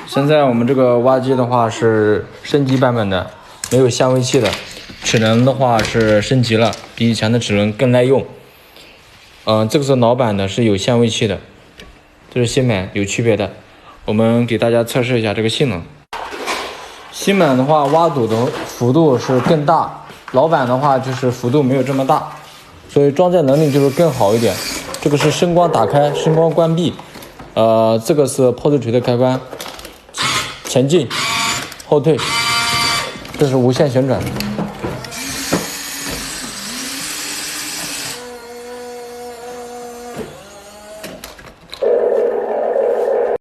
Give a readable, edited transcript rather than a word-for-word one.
现在我们这个挖机的话是升级版本的，没有相位器的，齿轮的话是升级了，比以前的齿轮更耐用。这个是老版的，是有相位器的，这是新版有区别的。我们给大家测试一下这个性能。新版的话挖堵的幅度是更大，老版的话就是幅度没有这么大，所以装载能力就是更好一点。这个是声光打开、声光关闭，这个是炮嘴锤的开关，前进、后退，这是无线旋转。